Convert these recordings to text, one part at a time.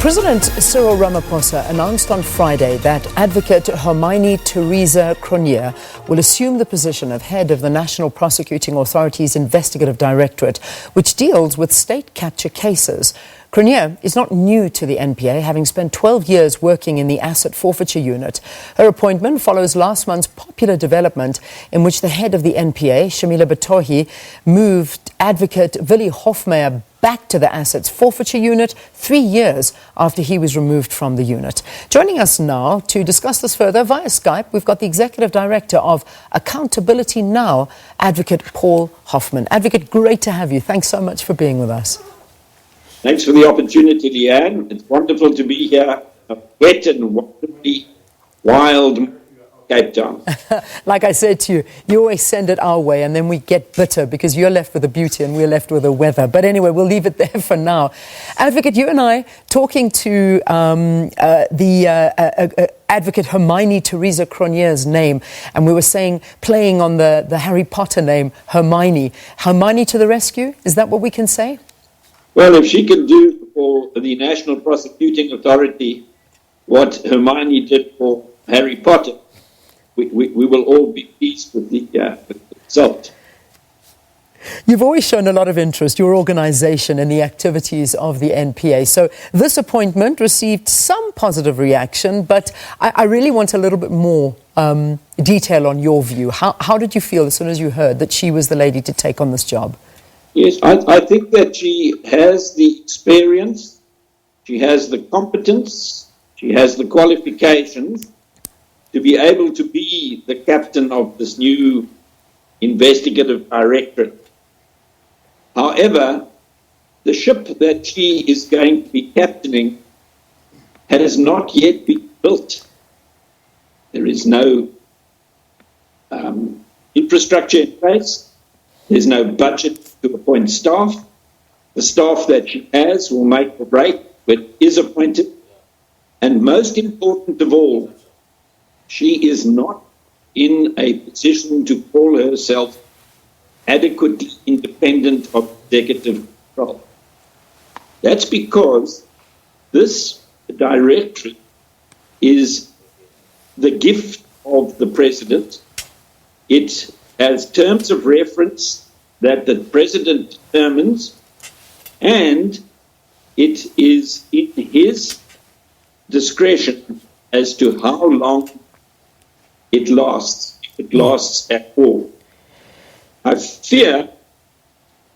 President Cyril Ramaphosa announced on Friday that Advocate Hermione Theresa Cronje will assume the position of head of the National Prosecuting Authority's Investigative Directorate, which deals with state capture cases. Cronje is not new to the NPA, having spent 12 years working in the Asset Forfeiture Unit. Her appointment follows last month's popular development in which the head of the NPA, Shamila Batohi, moved Advocate Willie Hofmeyr back to the Asset Forfeiture Unit 3 years after he was removed from the unit. Joining us now to discuss this further via Skype, we've got the Executive Director of Accountability Now, Advocate Paul Hoffman. Advocate, great to have you. Thanks so much for being with us. Thanks for the opportunity, Leanne. It's wonderful to be here, wet and wonderfully wild Cape Town. Like I said to you, you always send it our way and then we get bitter because you're left with the beauty and we're left with the weather. But anyway, we'll leave it there for now. Advocate, you and I talking to Advocate Hermione Theresa Cronje's name, and we were saying, playing on the Harry Potter name, Hermione. Hermione to the rescue? Is that what we can say? Well, if she can do for the National Prosecuting Authority what Hermione did for Harry Potter, we will all be pleased with the result. You've always shown a lot of interest, your organisation, in the activities of the NPA. So this appointment received some positive reaction, but I really want a little bit more detail on your view. How did you feel as soon as you heard that she was the lady to take on this job? Yes, I think that she has the experience, she has the competence, she has the qualifications to be able to be the captain of this new investigative directorate. However, the ship that she is going to be captaining has not yet been built. There is no infrastructure in place. There's no budget to appoint staff. The staff that she has will make or break, but is appointed. And most important of all, she is not in a position to call herself adequately independent of executive control. That's because this directorate is the gift of the president. It has terms of reference that the president determines, and it is in his discretion as to how long it lasts, if it lasts at all. I fear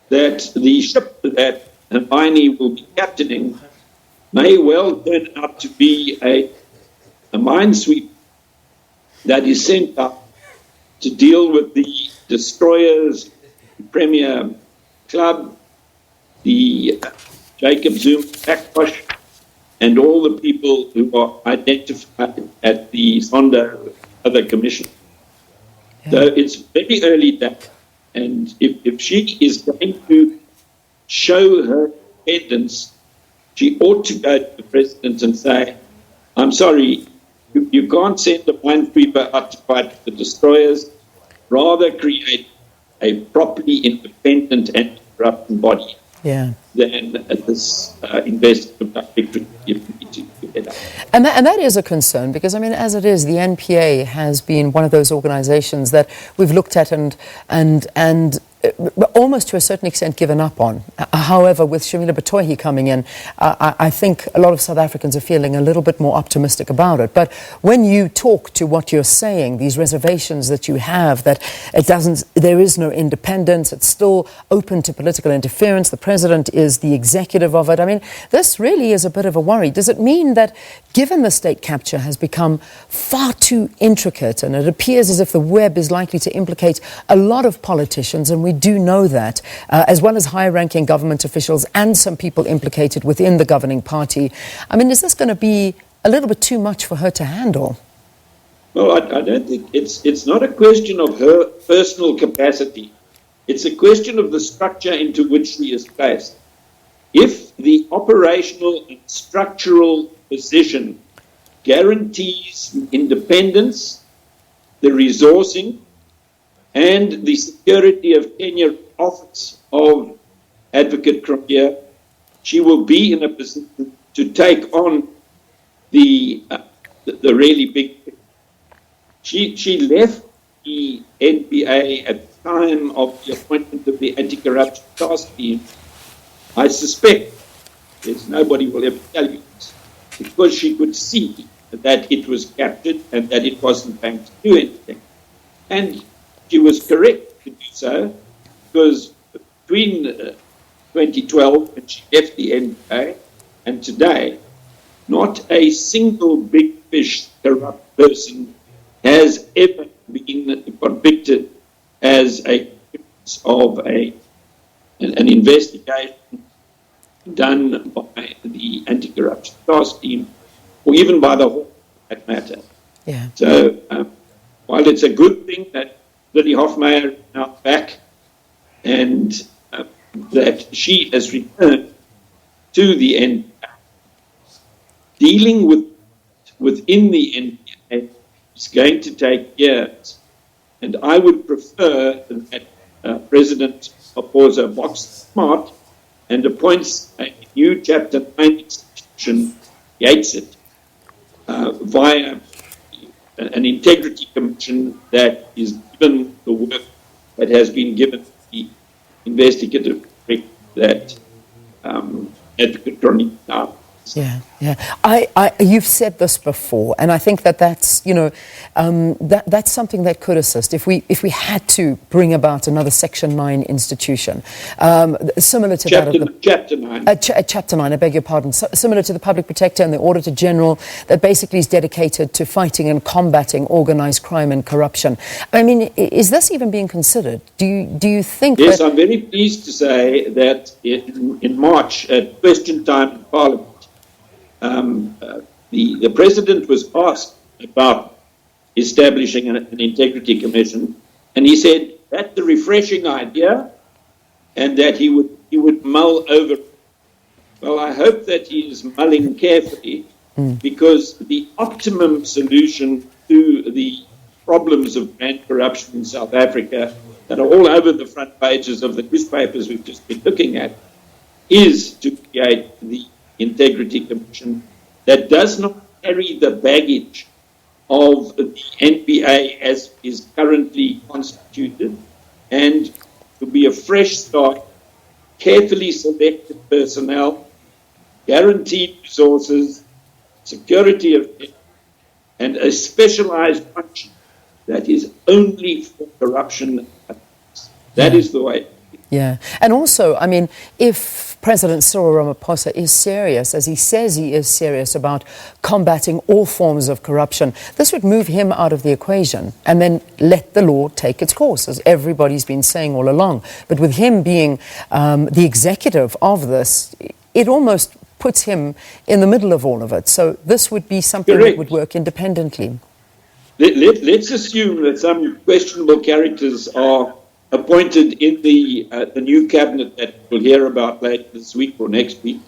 that the ship that Hermione will be captaining may well turn out to be a minesweeper that is sent up to deal with the destroyers, the Premier Club, the Jacob Zuma backwash, and all the people who are identified at the Zondo other commission. Yeah. So it's very early days, and if she is going to show her independence, she ought to go to the president and say, I'm sorry, you can't send a minesweeper out to fight the destroyers, rather create a properly independent anti-corruption body. Yeah. Than this investigative directorate to head up. And that is a concern because, I mean, as it is, the NPA has been one of those organisations that we've looked at and almost to a certain extent given up on. However, with Shamila Batohi coming in, I think a lot of South Africans are feeling a little bit more optimistic about it. But when you talk to what you're saying, these reservations that you have, that there is no independence, it's still open to political interference, the president is the executive of it. I mean, this really is a bit of a worry. Does it mean that given the state capture has become far too intricate and it appears as if the web is likely to implicate a lot of politicians, and we do know that, as well as high-ranking government officials and some people implicated within the governing party. I mean, is this going to be a little bit too much for her to handle? Well, I don't think it's not a question of her personal capacity. It's a question of the structure into which she is placed. If the operational and structural position guarantees independence, the resourcing, and the security of tenure office of Advocate Cronje, she will be in a position to take on the really big. She left the NPA at the time of the appointment of the anti-corruption task team. I suspect, there's nobody will ever tell you this, because she could see that it was captured and that it wasn't going to do anything. And she was correct to do so, because between 2012, when she left the NPA, and today, not a single big fish corrupt person has ever been convicted as a of an investigation done by the anti-corruption task team, or even by the whole, for that matter. Yeah. So, while it's a good thing that Willie Hofmeyr is now back and that she has returned to the NPA, dealing within the NPA is going to take years. And I would prefer that President Ramaphosa box smart and appoints a new Chapter 9 institution, creates it, via an integrity commission that is given the work that has been given the investigative directorate that Advocate Hermione now. Yeah, yeah. You've said this before, and I think that's that's something that could assist if we had to bring about another Section 9 institution, similar to that of the Chapter 9. Chapter 9. I beg your pardon. Similar to the Public Protector and the Auditor General, that basically is dedicated to fighting and combating organised crime and corruption. I mean, is this even being considered? Do you think? Yes, I'm very pleased to say that in March, at question time in Parliament, the President was asked about establishing an integrity commission, and he said that's a refreshing idea, and that he would mull over. Well, I hope that he is mulling carefully, because the optimum solution to the problems of grand corruption in South Africa that are all over the front pages of the newspapers we've just been looking at is to create the Integrity Commission that does not carry the baggage of the NPA as is currently constituted, and to be a fresh start, carefully selected personnel, guaranteed resources, security of it, and a specialized function that is only for corruption. That is the way. Yeah. And also, I mean, if President Cyril Ramaphosa is serious, as he says he is serious about combating all forms of corruption, this would move him out of the equation and then let the law take its course, as everybody's been saying all along. But with him being the executive of this, it almost puts him in the middle of all of it. So this would be something Correct. that would work independently. Let's assume that some questionable characters are appointed in the new cabinet that we'll hear about later this week or next week,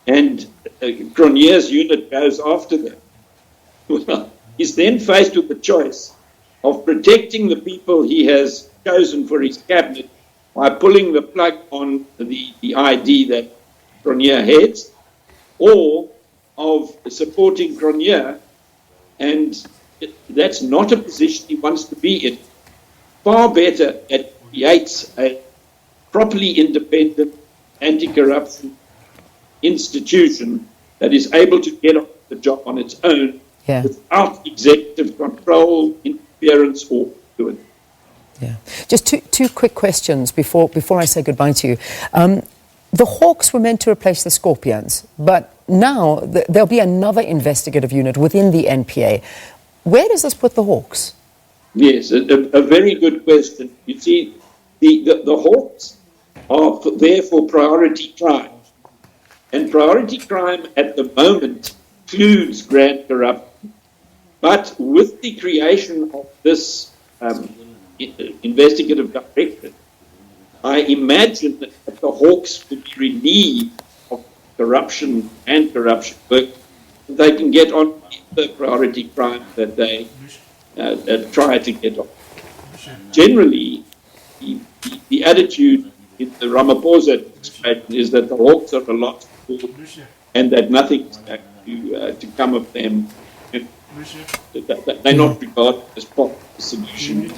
and Cronje's unit goes after them. Well, he's then faced with the choice of protecting the people he has chosen for his cabinet by pulling the plug on the ID that Cronje heads, or of supporting Cronje, and that's not a position he wants to be in. Far better, it creates a properly independent anti-corruption institution that is able to get on the job on its own, without executive control, interference, or doing. Yeah. Just two quick questions before I say goodbye to you. The Hawks were meant to replace the Scorpions, but now there'll be another investigative unit within the NPA. Where does this put the Hawks? Yes, a very good question. You see, the Hawks are there for priority crime. And priority crime at the moment includes grand corruption. But with the creation of this investigative directorate, I imagine that the Hawks will be relieved of corruption and corruption work. They can get on the priority crime that they try to get on. Generally, the attitude in the Ramaphosa administration is that the Hawks are a lot for and that nothing is going to come of them. They're not regarded as proper solution.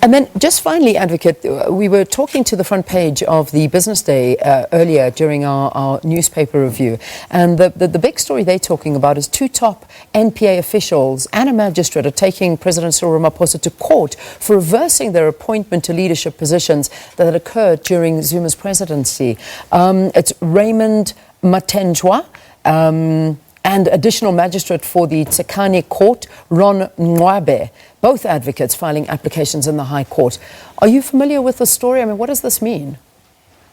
And then just finally, Advocate, we were talking to the front page of the Business Day earlier during our newspaper review, and the big story they're talking about is 2 top NPA officials and a magistrate are taking President Cyril Ramaphosa to court for reversing their appointment to leadership positions that had occurred during Zuma's presidency. It's Raymond Matenjwa, and additional magistrate for the Tsekane Court, Ron Mwabe, both advocates filing applications in the High Court. Are you familiar with the story? I mean, what does this mean?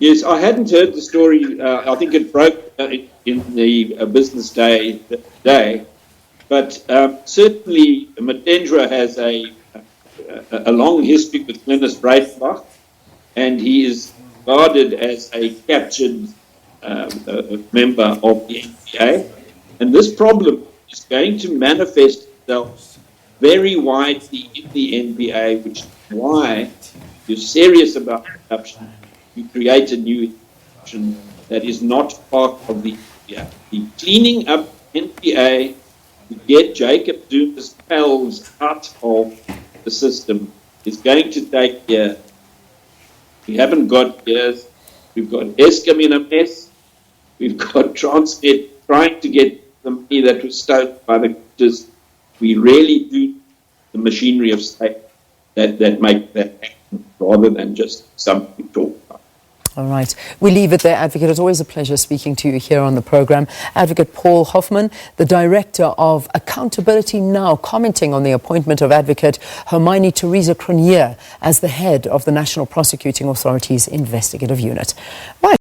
Yes, I hadn't heard the story. I think it broke in the Business Day today. But certainly Matenjwa has a long history with Glenys Breitenbach, and he is regarded as a captured member of the NPA. And this problem is going to manifest itself very widely in the NPA, which is why if you're serious about corruption, you create a new institution that is not part of the NPA. The cleaning up NPA to get Jacob Zuma's pals out of the system is going to take years. We haven't got years. We've got Eskom in a mess. We've got Transnet trying to get the money that was stolen by the judges. We really do the machinery of state that make that happen rather than just something we talk about. All right. We leave it there, Advocate. It's always a pleasure speaking to you here on the programme. Advocate Paul Hoffman, the Director of Accountability Now, commenting on the appointment of Advocate Hermione Theresa Cronje as the head of the National Prosecuting Authority's Investigative Unit. Right.